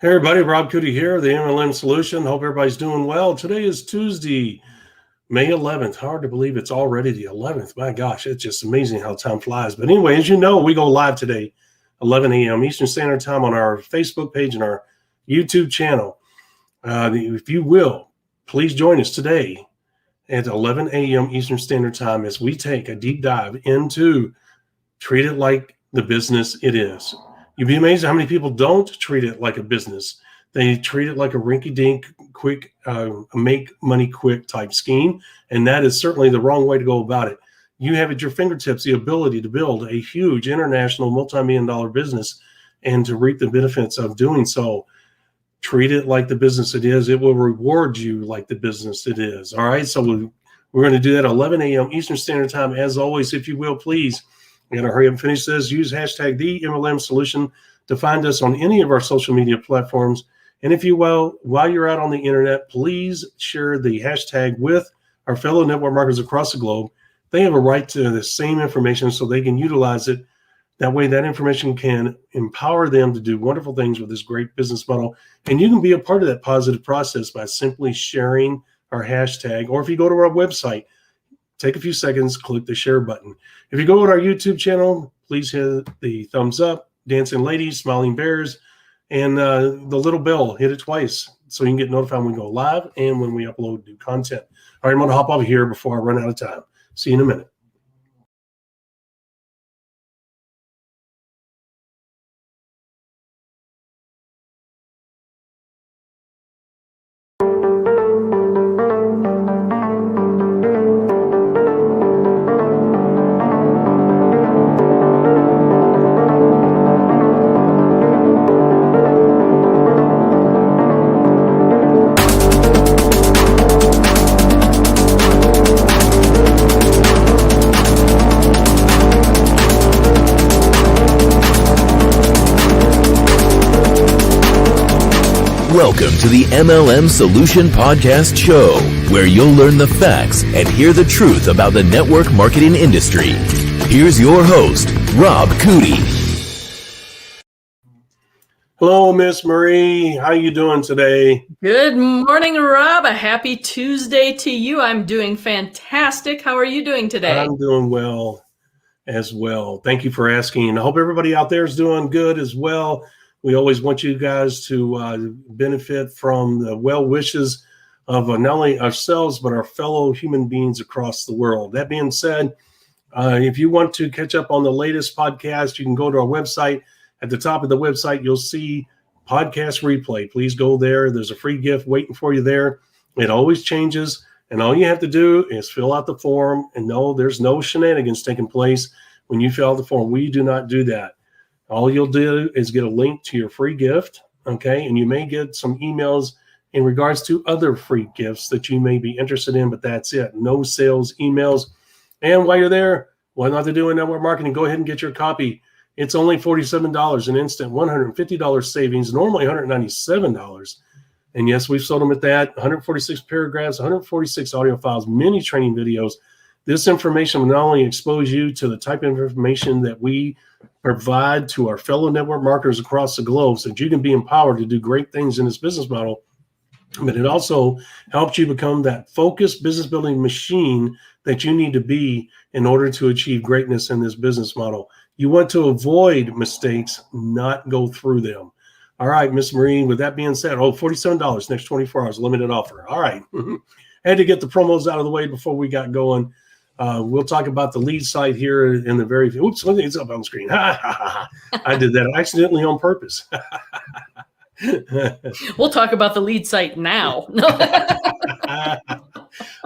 Hey everybody, Rob Cootie here, the MLM Solution. Hope everybody's doing well. Today is Tuesday, May 11th. Hard to believe it's already the 11th. My gosh, it's just amazing how time flies. But anyway, as you know, we go live today, 11 a.m. Eastern Standard Time on our Facebook page and our YouTube channel. If you will, please join us today at 11 a.m. Eastern Standard Time as we take a deep dive into treat it like the business it is. You'd be amazed how many people don't treat it like a business. They treat it like a rinky-dink, quick, make money quick type scheme, and that is certainly the wrong way to go about it. You have at your fingertips the ability to build a huge international multi-million-dollar business and to reap the benefits of doing so. Treat it like the business it is. It will reward you like the business it is. All right, so we're going to do that at 11 a.m. Eastern Standard Time. As always, if you will, please, we got to hurry up and finish this. Use hashtag the MLM Solution to find us on any of our social media platforms. And if you will, while you're out on the internet, please share the hashtag with our fellow network marketers across the globe. They have a right to the same information so they can utilize it. That way, that information can empower them to do wonderful things with this great business model. And you can be a part of that positive process by simply sharing our hashtag. Or if you go to our website, take a few seconds, click the share button. If you go to our YouTube channel, please hit the thumbs up, dancing ladies, smiling bears, and the little bell, hit it twice so you can get notified when we go live and when we upload new content. All right, I'm going to hop over here before I run out of time. See you in a minute. Welcome to the MLM Solution Podcast Show, where you'll learn the facts and hear the truth about the network marketing industry. Here's your host, Rob Cootie. Hello, Miss Marie. How you doing today? Good morning, Rob. A happy Tuesday to you. I'm doing fantastic. How are you doing today? I'm doing well as well. Thank you for asking. I hope everybody out there is doing good as well. We always want you guys to benefit from the well wishes of not only ourselves, but our fellow human beings across the world. That being said, if you want to catch up on the latest podcast, you can go to our website. At the top of the website, you'll see podcast replay. Please go there. There's a free gift waiting for you there. It always changes. And all you have to do is fill out the form. And no, there's no shenanigans taking place when you fill out the form. We do not do that. All you'll do is get a link to your free gift, okay? And you may get some emails in regards to other free gifts that you may be interested in, but that's it. No sales emails. And while you're there, why not to do in network marketing? Go ahead and get your copy. It's only $47 an instant, $150 savings, normally $197. And yes, we've sold them at that. 146 paragraphs, 146 audio files, many training videos. This information will not only expose you to the type of information that we provide to our fellow network marketers across the globe so that you can be empowered to do great things in this business model, but it also helps you become that focused business building machine that you need to be in order to achieve greatness in this business model. You want to avoid mistakes, not go through them. All right, Miss Marie, with that being said, $47 next 24 hours, limited offer. All right. Had to get the promos out of the way before we got going. We'll talk about the lead site here in the very, oops, it's up on the screen. I did that accidentally on purpose. We'll talk about the lead site now.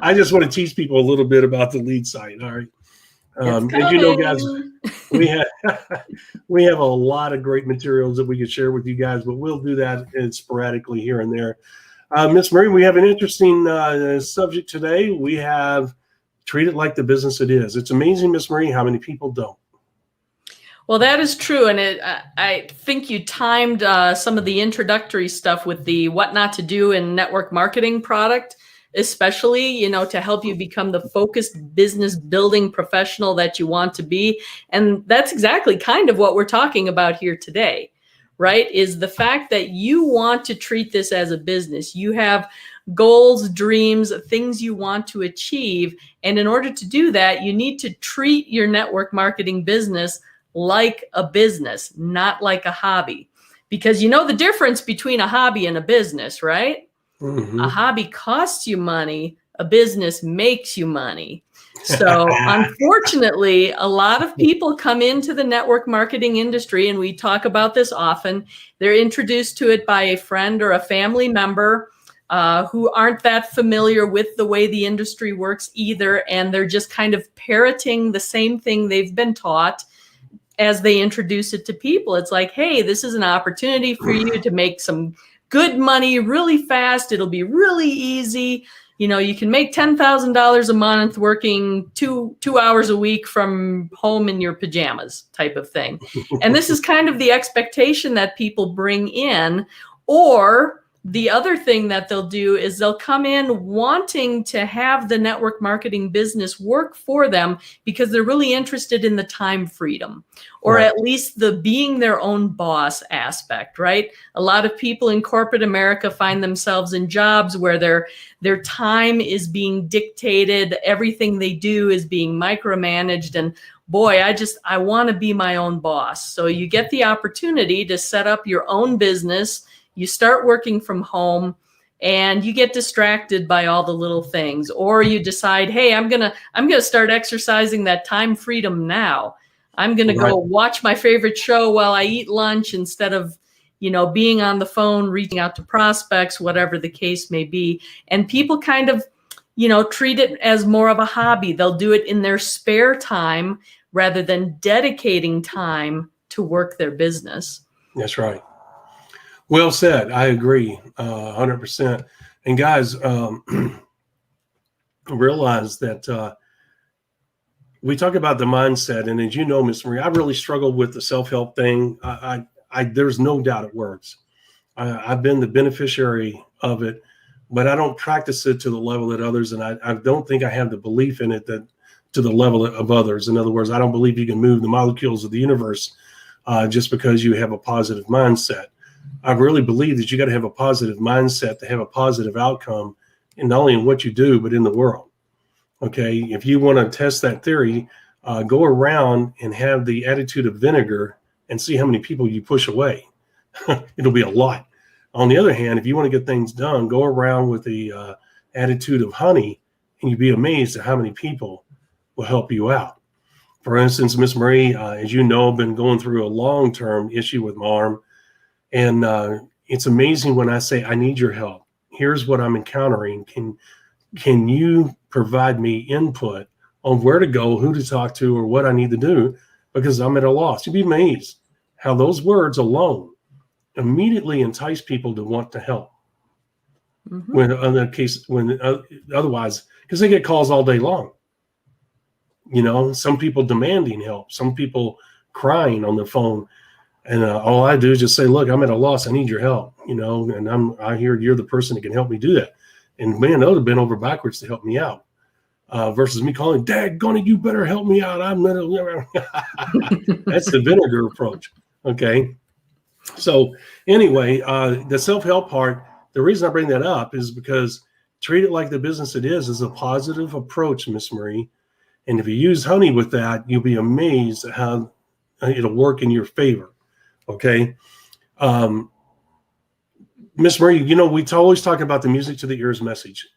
I just want to teach people a little bit about the lead site. All right. As you know, guys, we have a lot of great materials that we could share with you guys, but we'll do that sporadically here and there. Miss Marie, we have an interesting subject today. We have treat it like the business it is. It's amazing, Miss Marie, how many people don't. Well, that is true. And I think you timed some of the introductory stuff with the what not to do in network marketing product, especially, to help you become the focused business building professional that you want to be. And that's exactly kind of what we're talking about here today. right, is the fact that you want to treat this as a business. You have goals, dreams, things you want to achieve. And in order to do that, you need to treat your network marketing business like a business, not like a hobby. Because you know the difference between a hobby and a business, right? Mm-hmm. A hobby costs you money, a business makes you money. So unfortunately, a lot of people come into the network marketing industry, and we talk about this often. They're introduced to it by a friend or a family member who aren't that familiar with the way the industry works either. And they're just kind of parroting the same thing they've been taught as they introduce it to people. It's like, hey, this is an opportunity for you to make some good money really fast. It'll be really easy. You know, you can make $10,000 a month working two hours a week from home in your pajamas type of thing. And this is kind of the expectation that people bring in. Or the other thing that they'll do is they'll come in wanting to have the network marketing business work for them because they're really interested in the time freedom, or Right. at least the being their own boss aspect, right? A lot of people in corporate America find themselves in jobs where their time is being dictated, everything they do is being micromanaged, and boy, I want to be my own boss. So you get the opportunity to set up your own business. You start working from home and you get distracted by all the little things, or you decide, hey, I'm going to start exercising that time freedom now. I'm going to go watch my favorite show while I eat lunch instead of, you know, being on the phone, reaching out to prospects, whatever the case may be. And people kind of, you know, treat it as more of a hobby. They'll do it in their spare time rather than dedicating time to work their business. That's right. Well said. I agree 100%. And guys, realize that we talk about the mindset. And as you know, Miss Marie, I really struggled with the self-help thing. There's no doubt it works. I've been the beneficiary of it, but I don't practice it to the level that others. And I don't think I have the belief in it that to the level of others. In other words, I don't believe you can move the molecules of the universe just because you have a positive mindset. I really believe that you got to have a positive mindset to have a positive outcome, and not only in what you do, but in the world. Okay. If you want to test that theory, go around and have the attitude of vinegar and see how many people you push away. It'll be a lot. On the other hand, if you want to get things done, go around with the attitude of honey, and you'd be amazed at how many people will help you out. For instance, Miss Marie, as you know, I've been going through a long-term issue with my arm. And it's amazing when I say, I need your help. Here's what I'm encountering. Can you provide me input on where to go, who to talk to, or what I need to do? Because I'm at a loss. You'd be amazed how those words alone immediately entice people to want to help. Mm-hmm. When otherwise, because they get calls all day long. You know, some people demanding help, some people crying on the phone. And all I do is just say, look, I'm at a loss. I need your help, you know, and I hear you're the person that can help me do that. And man, that would have been over backwards to help me out versus me calling, daggone it, you better help me out. I'm not. That's the vinegar approach. Okay. So anyway, the self-help part, the reason I bring that up is because treat it like the business it is a positive approach, Miss Marie. And if you use honey with that, you'll be amazed at how it'll work in your favor. Okay. Miss Marie, you know, we always talk about the music to the ears message,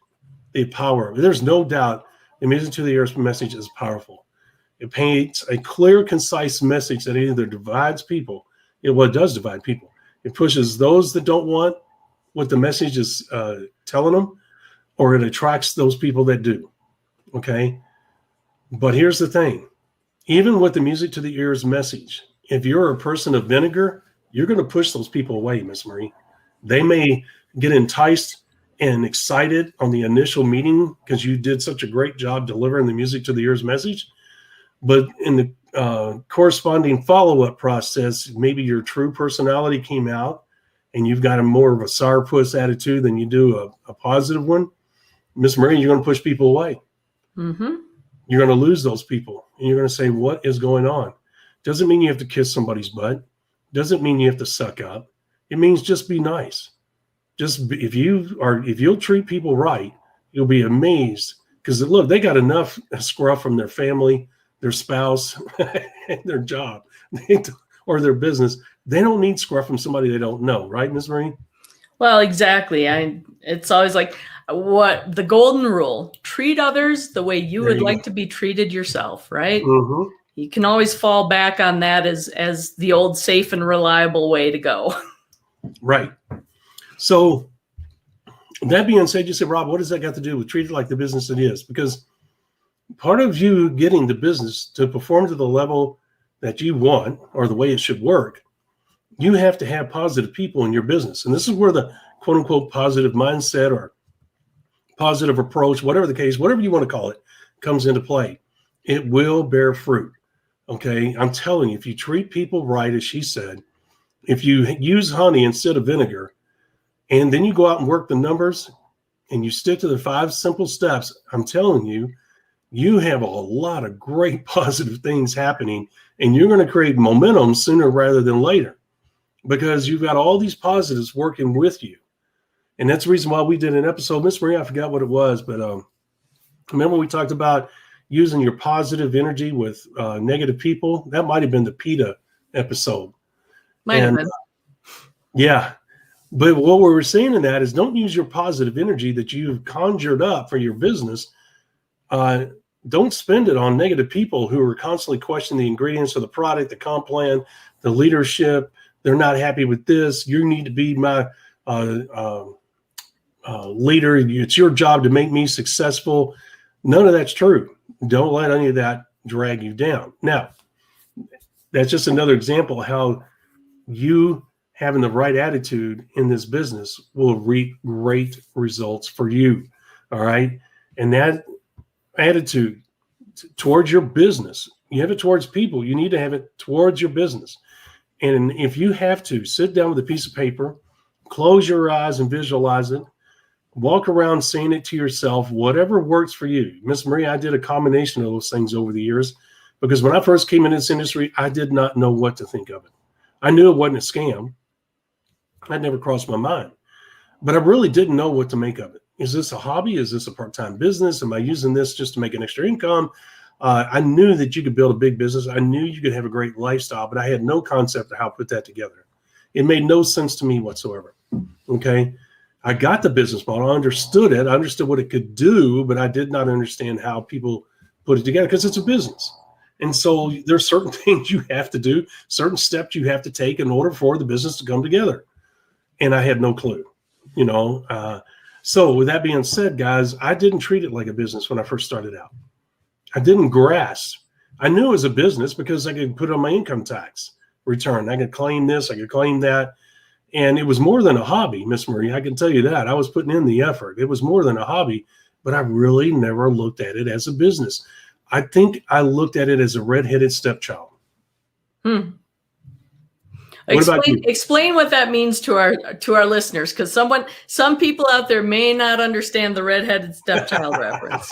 the power. There's no doubt the music to the ears message is powerful. It paints a clear, concise message that either divides people. It does divide people. It pushes those that don't want what the message is telling them, or it attracts those people that do. Okay. But here's the thing. Even with the music to the ears message, if you're a person of vinegar, you're going to push those people away, Miss Marie. They may get enticed and excited on the initial meeting because you did such a great job delivering the music to the ears message. But in the corresponding follow-up process, maybe your true personality came out and you've got a more of a sourpuss attitude than you do a positive one. Miss Marie, you're going to push people away. Mm-hmm. You're going to lose those people. And you're going to say, what is going on? Doesn't mean you have to kiss somebody's butt. doesn't mean you have to suck up. It means just be nice. If you'll treat people right, you'll be amazed. Because look, they got enough scruff from their family, their spouse, and their job, or their business. They don't need scruff from somebody they don't know, right, Ms. Marie? Well, exactly. It's always like what the golden rule: treat others the way you would like to be treated yourself, right? Mm-hmm. You can always fall back on that as the old safe and reliable way to go. Right. So that being said, you said, Rob, what does that got to do with treat it like the business it is? Because part of you getting the business to perform to the level that you want or the way it should work, you have to have positive people in your business. And this is where the quote unquote positive mindset or positive approach, whatever the case, whatever you want to call it, comes into play. It will bear fruit. Okay. I'm telling you, if you treat people right, as she said, if you use honey instead of vinegar, and then you go out and work the numbers and you stick to the 5 simple steps, I'm telling you, you have a lot of great positive things happening, and you're going to create momentum sooner rather than later because you've got all these positives working with you. And that's the reason why we did an episode. Miss Marie, I forgot what it was, but remember we talked about using your positive energy with negative people? That might have been the PETA episode. Might have been. Yeah. But what we were saying in that is don't use your positive energy that you've conjured up for your business. Don't spend it on negative people who are constantly questioning the ingredients of the product, the comp plan, the leadership. They're not happy with this. You need to be my leader. It's your job to make me successful. None of that's true. Don't let any of that drag you down. Now, that's just another example of how you having the right attitude in this business will reap great results for you. All right. And that attitude towards your business, you have it towards people, you need to have it towards your business. And if you have to sit down with a piece of paper, close your eyes and visualize it, walk around saying it to yourself, whatever works for you. Miss Marie, I did a combination of those things over the years because when I first came in this industry, I did not know what to think of it. I knew it wasn't a scam. That never crossed my mind, but I really didn't know what to make of it. Is this a hobby? Is this a part-time business? Am I using this just to make an extra income? I knew that you could build a big business. I knew you could have a great lifestyle, but I had no concept of how to put that together. It made no sense to me whatsoever. Okay. I got the business model. I understood it. I understood what it could do, but I did not understand how people put it together because it's a business. And so there's certain things you have to do, certain steps you have to take in order for the business to come together. And I had no clue, so with that being said, guys, I didn't treat it like a business when I first started out. I didn't grasp. I knew it was a business because I could put it on my income tax return. I could claim this, I could claim that. And it was more than a hobby, Miss Marie. I can tell you that. I was putting in the effort. It was more than a hobby, but I really never looked at it as a business. I think I looked at it as a redheaded stepchild. Explain what that means to our listeners, because some people out there may not understand the redheaded stepchild reference.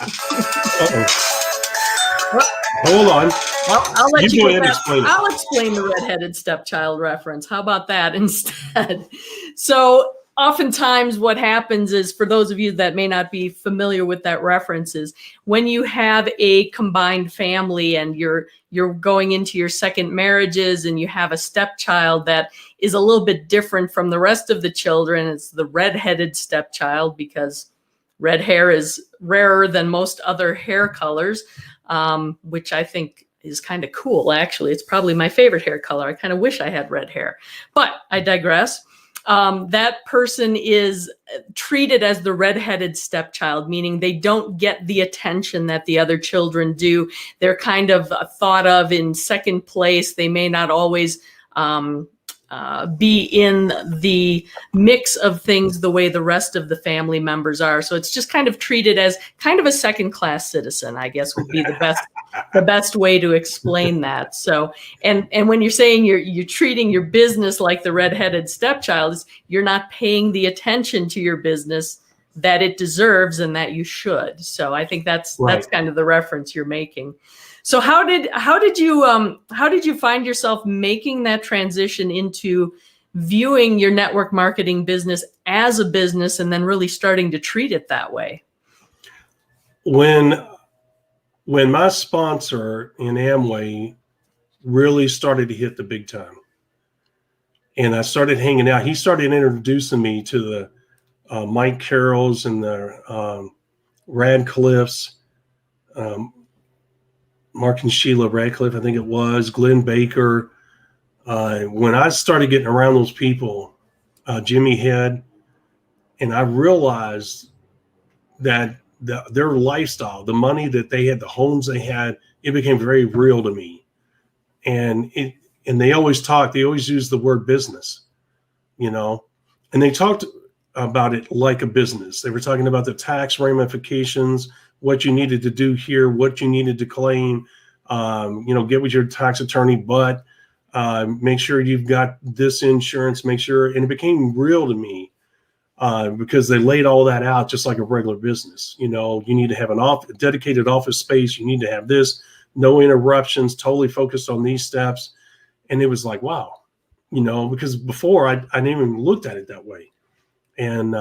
Hold on. I'll let you go ahead and explain it. I'll explain the redheaded stepchild reference. How about that instead? So oftentimes what happens is, for those of you that may not be familiar with that reference, is when you have a combined family and you're going into your second marriages and you have a stepchild that is a little bit different from the rest of the children. It's the redheaded stepchild because red hair is rarer than most other hair colors, which I think is kind of cool. Actually, it's probably my favorite hair color. I kind of wish I had red hair, but I digress. That person is treated as the redheaded stepchild, meaning they don't get the attention that the other children do. They're kind of thought of in second place. They may not always be in the mix of things the way the rest of the family members are. So it's just kind of treated as kind of a second-class citizen, I guess would be the best way to explain that. So, and when you're saying you're treating your business like the redheaded stepchild, you're not paying the attention to your business that it deserves and that you should. So I think that's kind of the reference you're making. So how did you find yourself making that transition into viewing your network marketing business as a business and then really starting to treat it that way? When my sponsor in Amway really started to hit the big time, and I started hanging out, he started introducing me to the Mike Carrolls and the Radcliffes, Mark and Sheila Radcliffe, I think it was, Glenn Baker. When I started getting around those people, Jimmy Head, and I realized that their lifestyle, the money that they had, the homes they had, it became very real to me. And they always used the word business, and they talked about it like a business. They were talking about the tax ramifications, what you needed to do here, what you needed to claim, get with your tax attorney, but make sure you've got this insurance, and it became real to me because they laid all that out just like a regular business. You need to have a dedicated office space. You need to have this, no interruptions, totally focused on these steps. And it was like, wow, because before I didn't even looked at it that way. And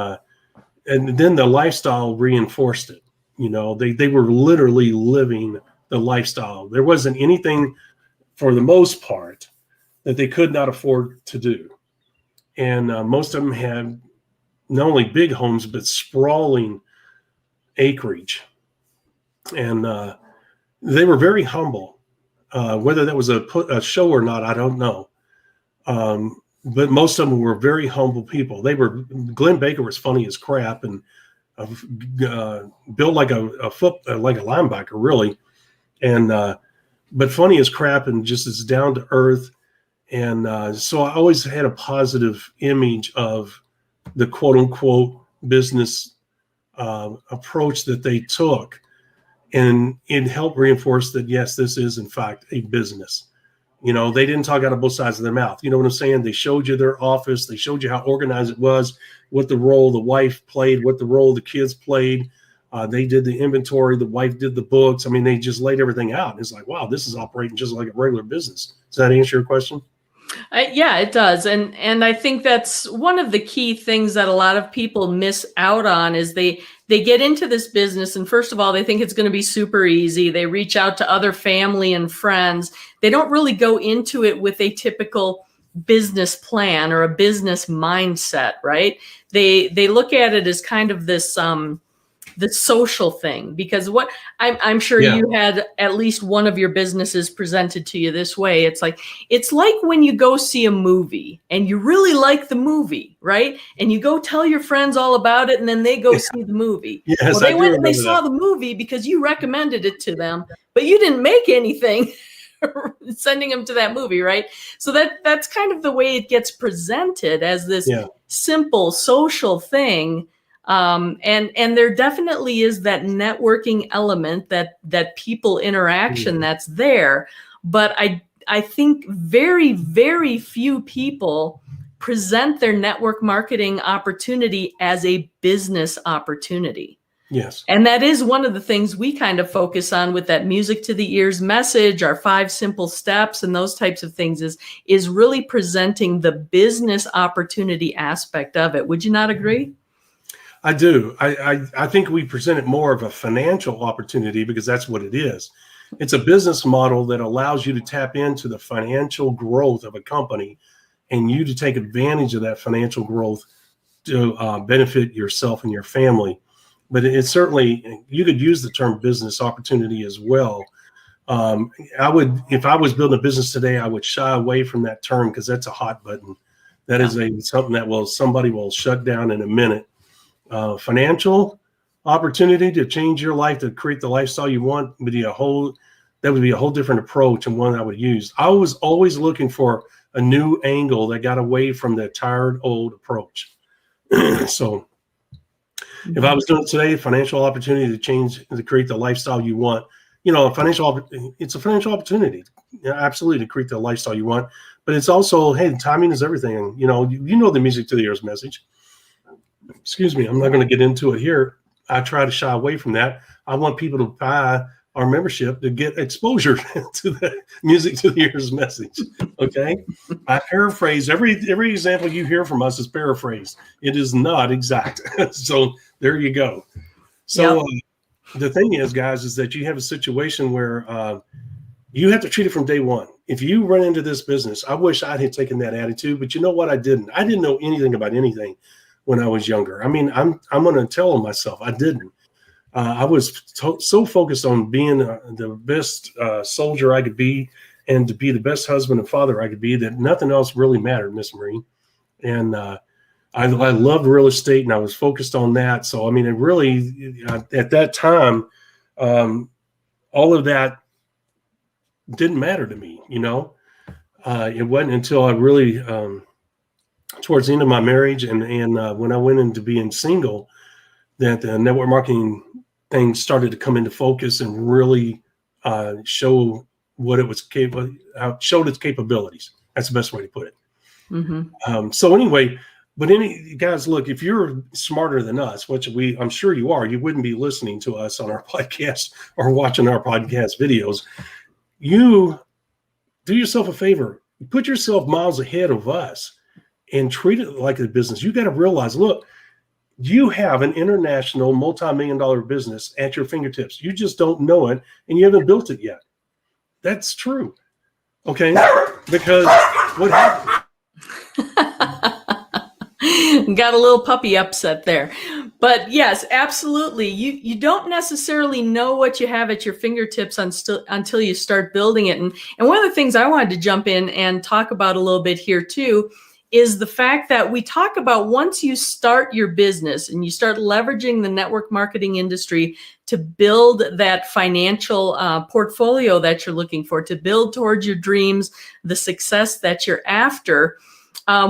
then the lifestyle reinforced it. They were literally living the lifestyle. There wasn't anything, for the most part, that they could not afford to do. And most of them had not only big homes, but sprawling acreage. And they were very humble. Whether that was a show or not, I don't know. But most of them were very humble people. Glenn Baker was funny as crap and built like a linebacker, really. And but funny as crap and just as down to earth. And so I always had a positive image of the quote unquote business approach that they took. And it helped reinforce that, yes, this is in fact a business. They didn't talk out of both sides of their mouth. You know what I'm saying? They showed you their office. They showed you how organized it was, what the role the wife played, what the role the kids played. They did the inventory. The wife did the books. I mean, they just laid everything out. It's like, wow, this is operating just like a regular business. Does that answer your question? Yeah, it does. And I think that's one of the key things that a lot of people miss out on is they get into this business, and first of all, they think it's going to be super easy. They reach out to other family and friends. They don't really go into it with a typical business plan or a business mindset, right? They look at it as kind of this the social thing, because what I'm sure you had at least one of your businesses presented to you this way. It's like when you go see a movie and you really like the movie, right? And you go tell your friends all about it, and then they go see the movie. Yes, well, they went and they saw the movie because you recommended it to them, but you didn't make anything sending them to that movie, right? So that's kind of the way it gets presented, as this simple social thing. And there definitely is that networking element, that people interaction that's there. But I think very, very few people present their network marketing opportunity as a business opportunity. Yes. And that is one of the things we kind of focus on with that music to the ears message, our 5 simple steps and those types of things is really presenting the business opportunity aspect of it. Would you not agree? I do. I think we present it more of a financial opportunity, because that's what it is. It's a business model that allows you to tap into the financial growth of a company, and you to take advantage of that financial growth to benefit yourself and your family. But it's certainly, you could use the term business opportunity as well. If I was building a business today, I would shy away from that term, because that's a hot button. That is something that somebody will shut down in a minute. Financial opportunity to change your life, to create the lifestyle you want, would be a whole different approach, and one I would use. I was always looking for a new angle that got away from the tired old approach. So if I was doing it today, financial opportunity to create the lifestyle you want, it's a financial opportunity, absolutely, to create the lifestyle you want. But it's also, hey, timing is everything. You know the music to the ears message. Excuse me, I'm not going to get into it here. I try to shy away from that. I want people to buy our membership to get exposure to the music to the ears message. Okay. I paraphrase every example you hear from us is paraphrased. It is not exact. So there you go. So the thing is, guys, is that you have a situation where you have to treat it from day one. If you run into this business, I wish I had taken that attitude, but you know what? I didn't know anything about anything when I was younger. I mean, I'm going to tell myself I didn't. I was so focused on being the best soldier I could be and to be the best husband and father I could be that nothing else really mattered, Miss Marie. And I loved real estate and I was focused on that. So, I mean, it really, at that time, all of that didn't matter to me, you know. It wasn't until I really, towards the end of my marriage and when I went into being single, that the network marketing thing started to come into focus and really show what it was capable, showed its capabilities. That's the best way to put it. Mm-hmm. So anyway, but guys, look, if you're smarter than us, which I'm sure you are, you wouldn't be listening to us on our podcast or watching our podcast videos. You do yourself a favor, put yourself miles ahead of us and treat it like a business. You got to realize, look, you have an international multi-million-dollar business at your fingertips. You just don't know it, and you haven't built it yet. That's true. Okay? Because what happened? Got a little puppy upset there. But yes, absolutely. You don't necessarily know what you have at your fingertips until you start building it. And one of the things I wanted to jump in and talk about a little bit here too is the fact that we talk about once you start your business and you start leveraging the network marketing industry to build that financial portfolio that you're looking for, to build towards your dreams, the success that you're after.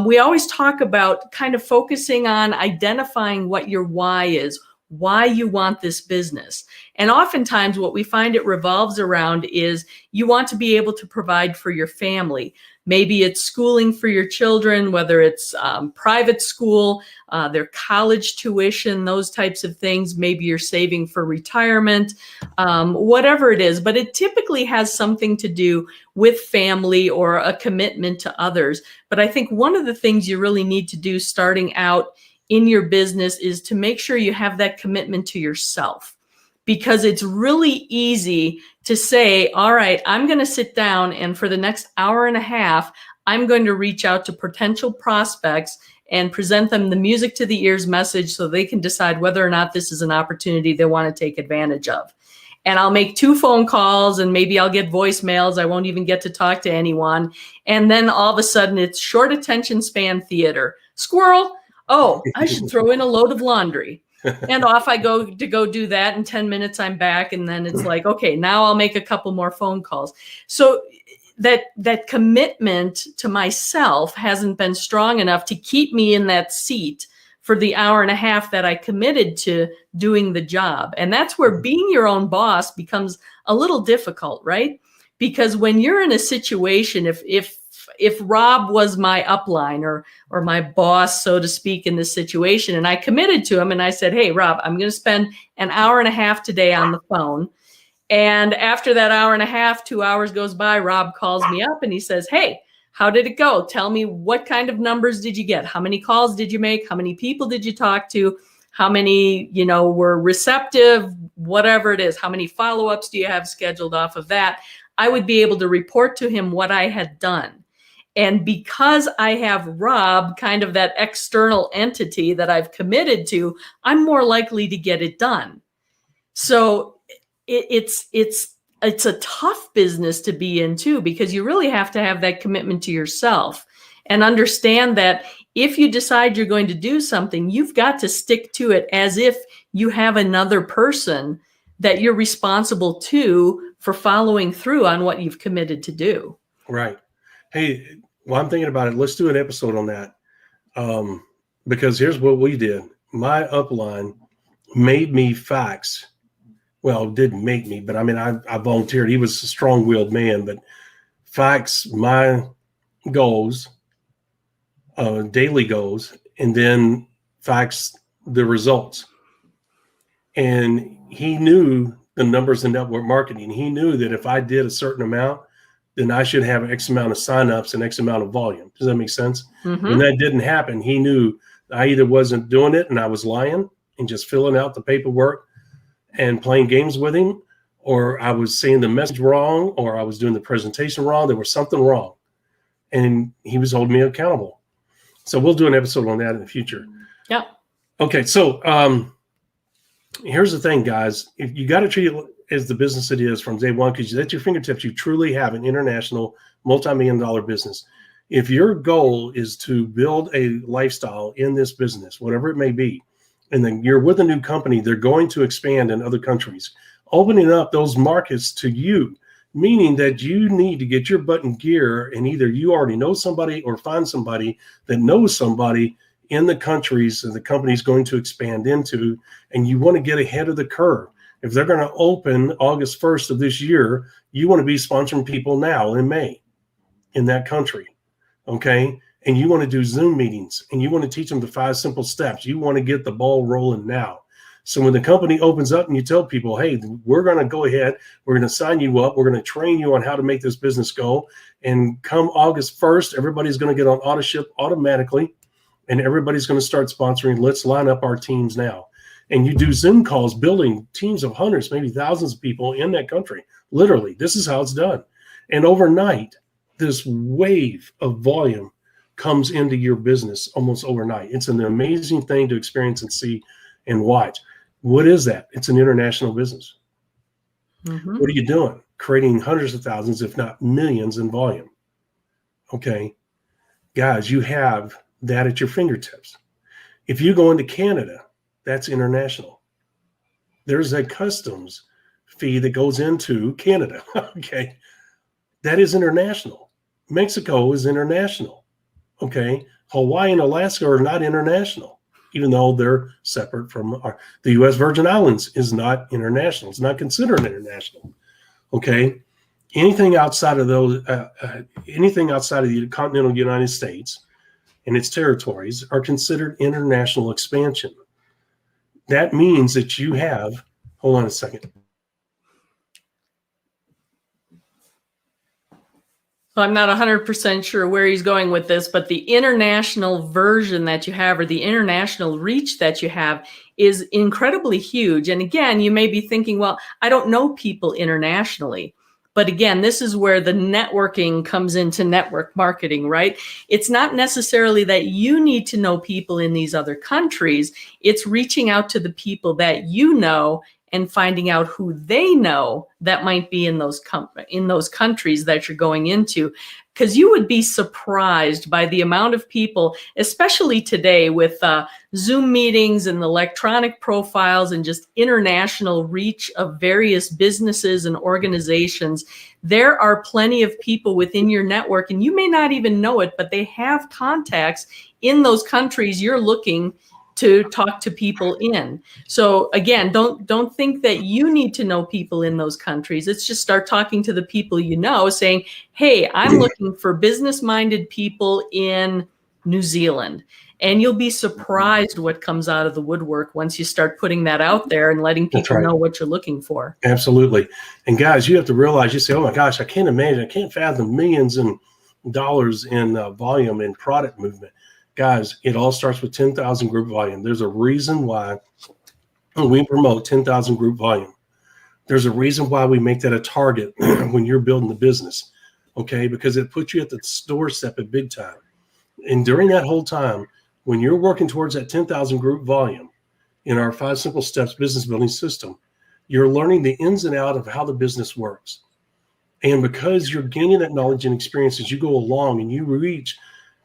We always talk about kind of focusing on identifying what your why is, why you want this business. And oftentimes what we find it revolves around is you want to be able to provide for your family. Maybe it's schooling for your children, whether it's private school, their college tuition, those types of things. Maybe you're saving for retirement, whatever it is. But it typically has something to do with family or a commitment to others. But I think one of the things you really need to do starting out in your business is to make sure you have that commitment to yourself. Because it's really easy to say, all right, I'm going to sit down and for the next hour and a half, I'm going to reach out to potential prospects and present them the music to the ears message so they can decide whether or not this is an opportunity they want to take advantage of. And I'll make 2 phone calls and maybe I'll get voicemails. I won't even get to talk to anyone. And then all of a sudden it's short attention span theater. Squirrel. Oh, I should throw in a load of laundry. And off I go to go do that. In 10 minutes, I'm back. And then it's like, okay, now I'll make a couple more phone calls. So that commitment to myself hasn't been strong enough to keep me in that seat for the hour and a half that I committed to doing the job. And that's where being your own boss becomes a little difficult, right? Because when you're in a situation, if Rob was my upline or my boss, so to speak, in this situation, and I committed to him and I said, hey, Rob, I'm going to spend an hour and a half today on the phone. And after that hour and a half, 2 hours goes by, Rob calls me up and he says, hey, how did it go? Tell me, what kind of numbers did you get? How many calls did you make? How many people did you talk to? How many, were receptive? Whatever it is. How many follow-ups do you have scheduled off of that? I would be able to report to him what I had done. And because I have Rob, kind of that external entity that I've committed to, I'm more likely to get it done. So it's a tough business to be in too, because you really have to have that commitment to yourself and understand that if you decide you're going to do something, you've got to stick to it as if you have another person that you're responsible to for following through on what you've committed to do. Right. Hey, well, I'm thinking about it. Let's do an episode on that. Because here's what we did. My upline made me fax. Well, didn't make me, but I mean, I volunteered. He was a strong-willed man, but fax my goals, daily goals, and then fax the results. And he knew the numbers in network marketing. He knew that if I did a certain amount, then I should have X amount of signups and X amount of volume. Does that make sense? When that didn't happen, he knew I either wasn't doing it and I was lying and just filling out the paperwork and playing games with him, or I was saying the message wrong, or I was doing the presentation wrong. There was something wrong. And he was holding me accountable. So we'll do an episode on that in the future. Yeah. Okay. So here's the thing, guys. If you got to treat it as the business it is from day one, because at your fingertips, you truly have an international multi-million-dollar business. If your goal is to build a lifestyle in this business, whatever it may be, and then you're with a new company, they're going to expand in other countries, opening up those markets to you, meaning that you need to get your butt in gear, and either you already know somebody or find somebody that knows somebody in the countries that the company's going to expand into, and you want to get ahead of the curve. If they're going to open August 1st of this year, you want to be sponsoring people now in May in that country, okay? And you want to do Zoom meetings, and you want to teach them the 5 simple steps. You want to get the ball rolling now. So when the company opens up and you tell people, hey, we're going to go ahead, we're going to sign you up, we're going to train you on how to make this business go, and come August 1st, everybody's going to get on AutoShip automatically, and everybody's going to start sponsoring. Let's line up our teams now. And you do Zoom calls, building teams of hundreds, maybe thousands of people in that country. Literally, this is how it's done. And overnight, this wave of volume comes into your business almost overnight. It's an amazing thing to experience and see and watch. What is that? It's an international business. What are you doing? Creating hundreds of thousands, if not millions in volume. Okay. Guys, you have that at your fingertips. If you go into Canada, that's international. There's a customs fee that goes into Canada. Okay. That is international. Mexico is international. Okay. Hawaii and Alaska are not international, even though they're separate from the U.S. Virgin Islands is not international. It's not considered international. Okay. Anything outside of those, anything outside of the continental United States and its territories are considered international expansion. That means that you have, hold on a second. So I'm not 100% sure where he's going with this, but the international version that you have, or the international reach that you have, is incredibly huge. And again, you may be thinking, well, I don't know people internationally. But again, this is where the networking comes into network marketing, right? It's not necessarily that you need to know people in these other countries. It's reaching out to the people that you know and finding out who they know that might be in those countries that you're going into. Because you would be surprised by the amount of people, especially today with Zoom meetings and electronic profiles and just international reach of various businesses and organizations. There are plenty of people within your network, and you may not even know it, but they have contacts in those countries you're looking to talk to people in. So again, don't think that you need to know people in those countries. It's just start talking to the people you know, saying, hey, I'm looking for business-minded people in New Zealand. And you'll be surprised what comes out of the woodwork once you start putting that out there and letting people know what you're looking for. Absolutely. And guys, you have to realize, you say, oh my gosh, I can't imagine, I can't fathom millions in dollars in volume and product movement. Guys, it all starts with 10,000 group volume. There's a reason why we promote 10,000 group volume. There's a reason why we make that a target when you're building the business, okay? Because it puts you at the doorstep at big time. And during that whole time, when you're working towards that 10,000 group volume in our 5 simple steps business building system, you're learning the ins and outs of how the business works. And because you're gaining that knowledge and experience as you go along and you reach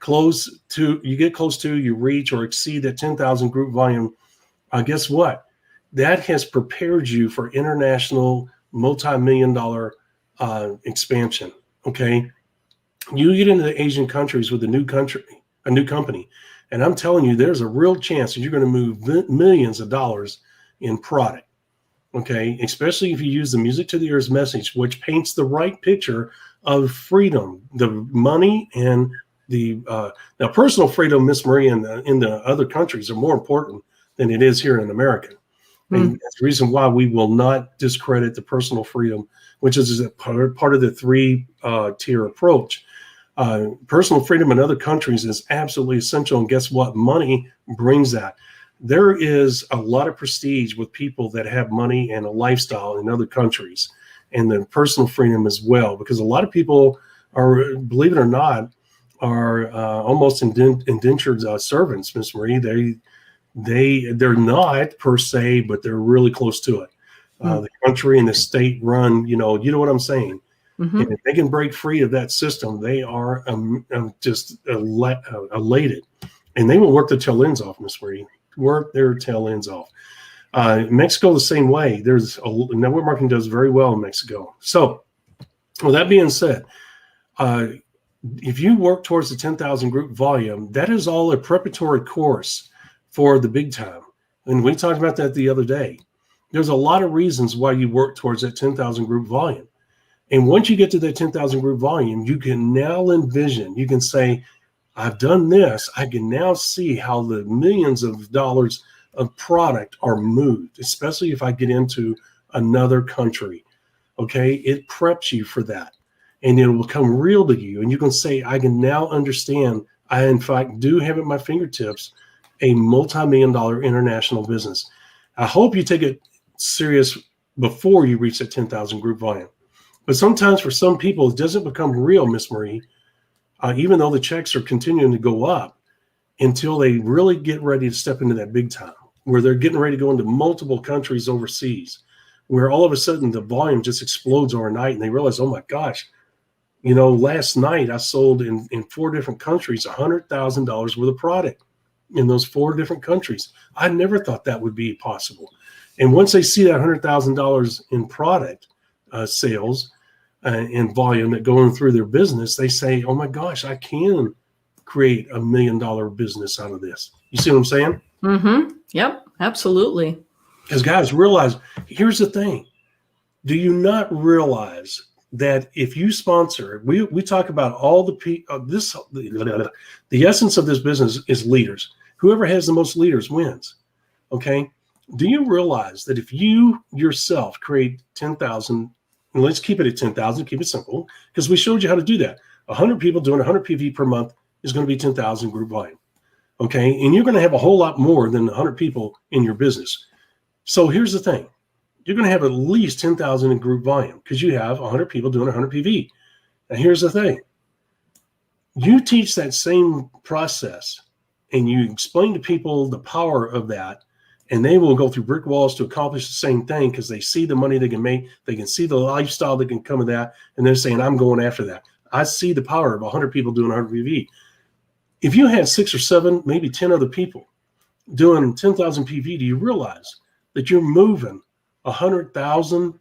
you reach or exceed that 10,000 group volume, guess what? That has prepared you for international multi-million-dollar expansion, okay? You get into the Asian countries with a new company, and I'm telling you, there's a real chance that you're going to move millions of dollars in product, okay? Especially if you use the music to the ears message, which paints the right picture of freedom, the money, and the now personal freedom, Miss Marie, in the other countries are more important than it is here in America. And that's the reason why we will not discredit the personal freedom, which is a part of the three-tier approach. Personal freedom in other countries is absolutely essential. And guess what? Money brings that. There is a lot of prestige with people that have money and a lifestyle in other countries, and then personal freedom as well, because a lot of people are, believe it or not, are almost indentured servants, Miss Marie. They're not per se, but they're really close to it. The country and the state run, you know what I'm saying. Mm-hmm. And if they can break free of that system, they are just elated, and they will work their tail ends off, Miss Marie. Work their tail ends off. Mexico the same way. There's network marketing does very well in Mexico. So, with that being said, if you work towards the 10,000 group volume, that is all a preparatory course for the big time. And we talked about that the other day. There's a lot of reasons why you work towards that 10,000 group volume. And once you get to that 10,000 group volume, you can now envision, you can say, I've done this. I can now see how the millions of dollars of product are moved, especially if I get into another country. Okay. It preps you for that, and it will become real to you. And you can say, I can now understand. I, in fact, do have at my fingertips a multi-million-dollar international business. I hope you take it serious before you reach that 10,000 group volume. But sometimes for some people, it doesn't become real, Miss Marie, even though the checks are continuing to go up, until they really get ready to step into that big time, where they're getting ready to go into multiple countries overseas, where all of a sudden the volume just explodes overnight, and they realize, oh my gosh, last night I sold in 4 different countries $100,000 worth of product in those 4 different countries. I never thought that would be possible. And once they see that $100,000 in product sales and volume that going through their business, they say, oh my gosh, I can create $1 million business out of this. You see what I'm saying? Mm-hmm. Yep, absolutely. Because guys, realize, here's the thing. Do you not realize that if you sponsor, we talk about all the the essence of this business is leaders. Whoever has the most leaders wins. Okay. Do you realize that if you yourself create 10,000, and let's keep it at 10,000, keep it simple, because we showed you how to do that. 100 people doing 100 PV per month is going to be 10,000 group volume. Okay. And you're going to have a whole lot more than 100 people in your business. So here's the thing. You're going to have at least 10,000 in group volume because you have 100 people doing 100 PV. And here's the thing. You teach that same process and you explain to people the power of that, and they will go through brick walls to accomplish the same thing because they see the money they can make. They can see the lifestyle that can come with that. And they're saying, I'm going after that. I see the power of 100 people doing 100 PV. If you had 6 or 7, maybe 10 other people doing 10,000 PV, do you realize that you're moving 100,000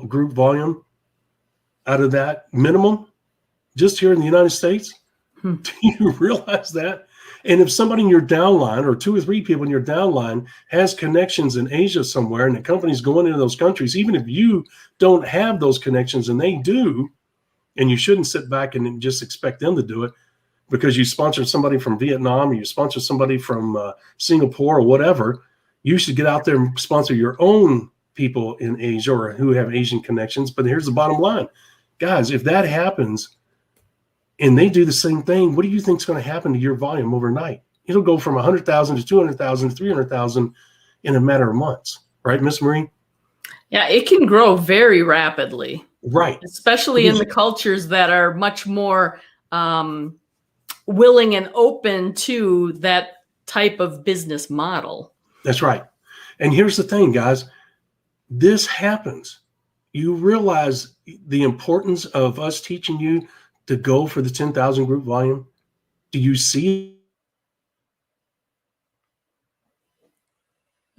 group volume out of that minimum just here in the United States? Do you realize that? And if somebody in your downline or 2 or 3 people in your downline has connections in Asia somewhere and the company's going into those countries, even if you don't have those connections and they do, and you shouldn't sit back and just expect them to do it because you sponsor somebody from Vietnam or you sponsor somebody from Singapore or whatever, you should get out there and sponsor your own people in Asia or who have Asian connections. But here's the bottom line. Guys, if that happens and they do the same thing, what do you think is going to happen to your volume overnight? It'll go from 100,000 to 200,000 to 300,000 in a matter of months. Right, Miss Marie? Yeah, it can grow very rapidly. Right. Especially in the cultures that are much more willing and open to that type of business model. That's right. And here's the thing, guys. This happens. You realize the importance of us teaching you to go for the 10,000 group volume? Do you see?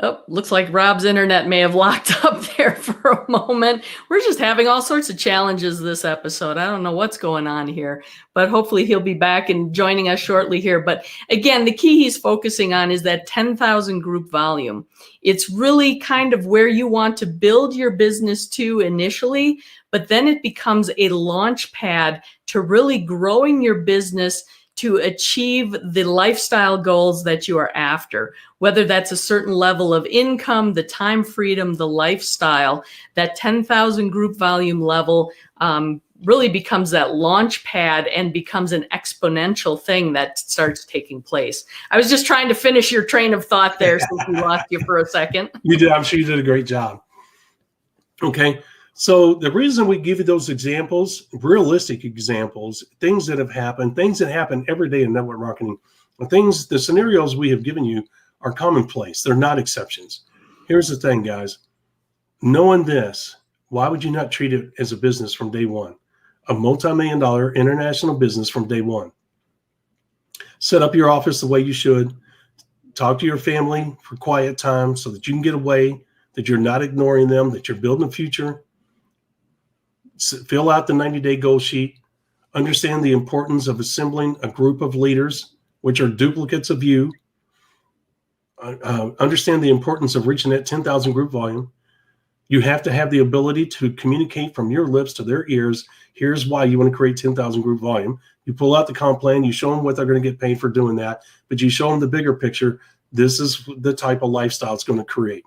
Oh, looks like Rob's internet may have locked up there for a moment. We're just having all sorts of challenges this episode. I don't know what's going on here, but hopefully he'll be back and joining us shortly here. But again, the key he's focusing on is that 10,000 group volume. It's really kind of where you want to build your business to initially, but then it becomes a launch pad to really growing your business to achieve the lifestyle goals that you are after, whether that's a certain level of income, the time freedom, the lifestyle. That 10,000 group volume level really becomes that launch pad and becomes an exponential thing that starts taking place. I was just trying to finish your train of thought there since we lost you for a second. You did. I'm sure you did a great job. Okay. So the reason we give you those examples, realistic examples, things that have happened, things that happen every day in network marketing, the scenarios we have given you are commonplace. They're not exceptions. Here's the thing, guys. Knowing this, why would you not treat it as a business from day one? A multi-million-dollar international business from day one. Set up your office the way you should. Talk to your family for quiet time so that you can get away, that you're not ignoring them, that you're building a future. Fill out the 90-day goal sheet. Understand the importance of assembling a group of leaders, which are duplicates of you. Understand the importance of reaching that 10,000 group volume. You have to have the ability to communicate from your lips to their ears. Here's why you want to create 10,000 group volume. You pull out the comp plan. You show them what they're going to get paid for doing that. But you show them the bigger picture. This is the type of lifestyle it's going to create.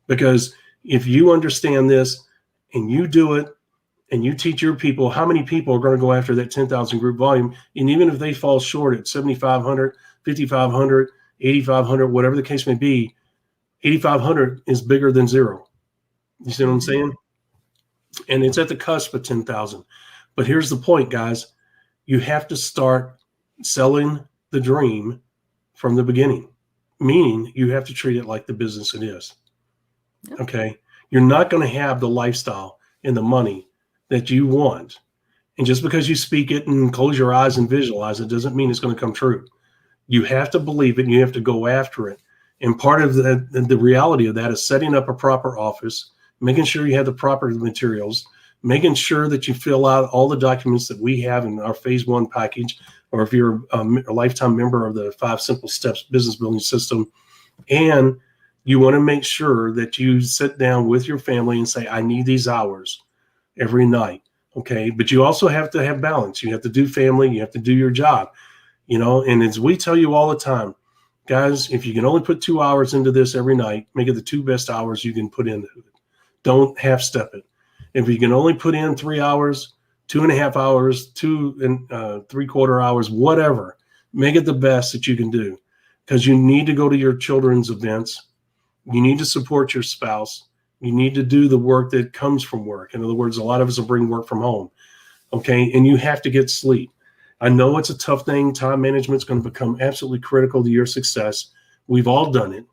Because if you understand this and you do it and you teach your people, how many people are going to go after that 10,000 group volume? And even if they fall short at 7,500, 5,500, 8,500, whatever the case may be, 8,500 is bigger than zero. You see what I'm saying? And it's at the cusp of 10,000. But here's the point, guys. You have to start selling the dream from the beginning, meaning you have to treat it like the business it is. Okay? You're not going to have the lifestyle and the money that you want. And just because you speak it and close your eyes and visualize it doesn't mean it's going to come true. You have to believe it and you have to go after it. And part of the reality of that is setting up a proper office, making sure you have the proper materials, making sure that you fill out all the documents that we have in our phase 1 package, or if you're a lifetime member of the 5 Simple Steps business building system. And you want to make sure that you sit down with your family and say, I need these hours every night. Okay. But you also have to have balance. You have to do family. You have to do your job, and as we tell you all the time, guys, if you can only put 2 hours into this every night, make it the 2 best hours you can put into it. Don't half step it. If you can only put in 3 hours, 2.5 hours, 2 and 3/4 hours, whatever, make it the best that you can do, because you need to go to your children's events. You need to support your spouse. You need to do the work that comes from work. In other words, a lot of us will bring work from home. Okay. And you have to get sleep. I know it's a tough thing. Time management is going to become absolutely critical to your success. We've all done it.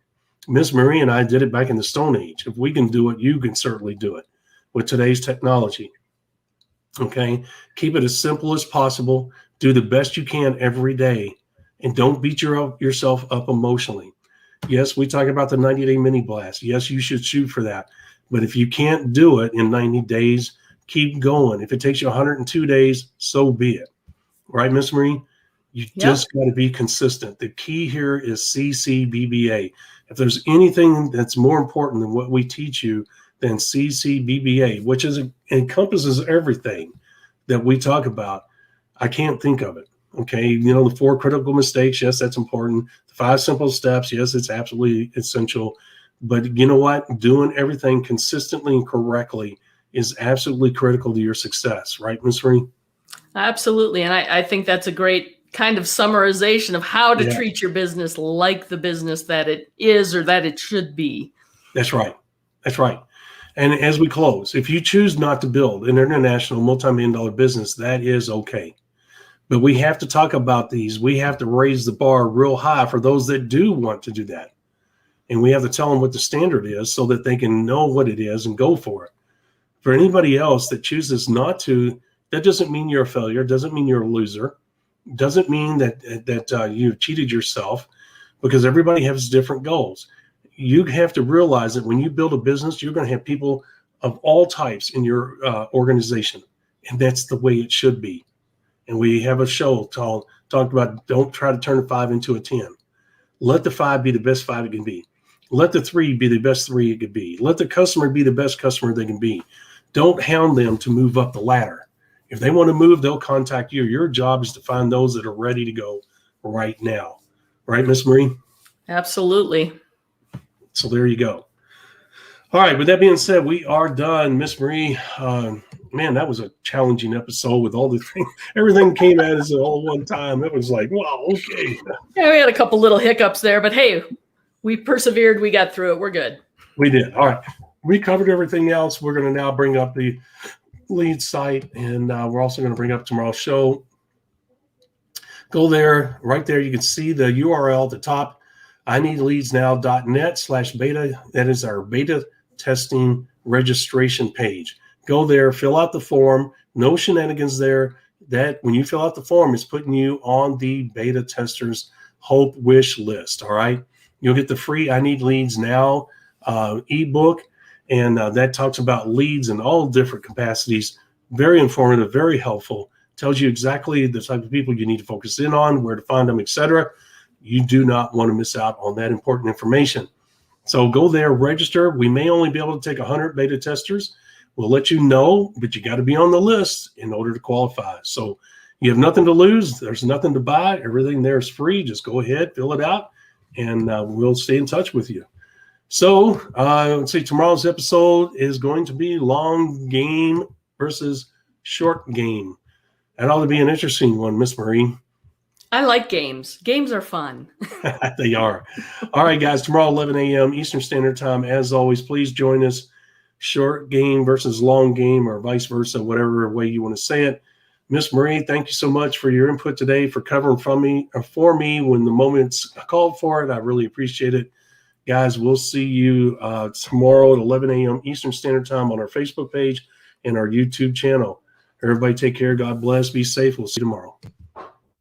Miss Marie and I did it back in the Stone Age. If we can do it, you can certainly do it with today's technology. Okay. Keep it as simple as possible. Do the best you can every day. And don't beat yourself up emotionally. Yes, we talk about the 90-day mini blast. Yes, you should shoot for that. But if you can't do it in 90 days, keep going. If it takes you 102 days, so be it. Right, Miss Marie? You just got to be consistent. The key here is CCBBA. If there's anything that's more important than what we teach you than CCBBA, which encompasses everything that we talk about, I can't think of it. Okay, the 4 critical mistakes, yes, that's important. The 5 simple steps, yes, it's absolutely essential. But you know what? Doing everything consistently and correctly is absolutely critical to your success, right, Ms. Marie? Absolutely. And I think that's a great kind of summarization of how to treat your business like the business that it is or that it should be. That's right. That's right. And as we close, if you choose not to build an international multi-million-dollar business, that is okay. But we have to talk about these. We have to raise the bar real high for those that do want to do that. And we have to tell them what the standard is so that they can know what it is and go for it. For anybody else that chooses not to, that doesn't mean you're a failure. Doesn't mean you're a loser. Doesn't mean that you've cheated yourself, because everybody has different goals. You have to realize that when you build a business, you're going to have people of all types in your organization. And that's the way it should be. And we have a show talked about, don't try to turn a 5 into a 10. Let the 5 be the best 5 it can be. Let the 3 be the best 3 it could be. Let the customer be the best customer they can be. Don't hound them to move up the ladder. If they want to move, they'll contact you. Your job is to find those that are ready to go right now. Right, Miss Marie? Absolutely. So there you go. All right. With that being said, we are done. Miss Marie, man, that was a challenging episode with all the things. Everything came at us all one time. It was like, wow, okay. Yeah, we had a couple little hiccups there, but hey, we persevered. We got through it. We're good. We did. All right. We covered everything else. We're going to now bring up the lead site, and we're also going to bring up tomorrow's show. Go there. Right there, you can see the URL at the top, ineedleadsnow.net/beta. That is our beta testing registration page. Go there, fill out the form. No shenanigans there. That when you fill out the form, it's putting you on the beta testers hope wish list. All right. You'll get the free I Need Leads Now ebook, and that talks about leads in all different capacities. Very informative, very helpful. Tells you exactly the type of people you need to focus in on, where to find them, etc. You do not want to miss out on that important information. So go there, register. We may only be able to take 100 beta testers. We'll let you know, but you got to be on the list in order to qualify. So you have nothing to lose. There's nothing to buy. Everything there is free. Just go ahead, fill it out, and we'll stay in touch with you. So let's see, tomorrow's episode is going to be long game versus short game. That ought to be an interesting one, Miss Marie. I like games. Games are fun. They are. All right, guys, tomorrow, 11 a.m. Eastern Standard Time. As always, please join us. Short game versus long game, or vice versa, whatever way you want to say it. Miss Marie, thank you so much for your input today, for covering for me when the moment's called for it. I really appreciate it. Guys, we'll see you tomorrow at 11 a.m. Eastern Standard Time on our Facebook page and our YouTube channel. Everybody take care. God bless. Be safe. We'll see you tomorrow.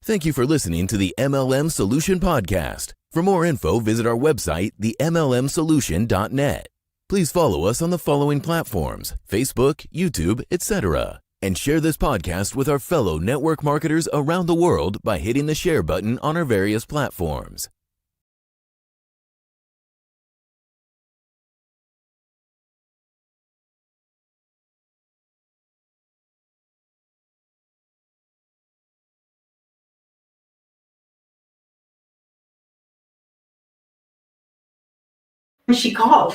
Thank you for listening to the MLM Solution Podcast. For more info, visit our website, themlmsolution.net. Please follow us on the following platforms: Facebook, YouTube, etc. And share this podcast with our fellow network marketers around the world by hitting the share button on our various platforms. She called.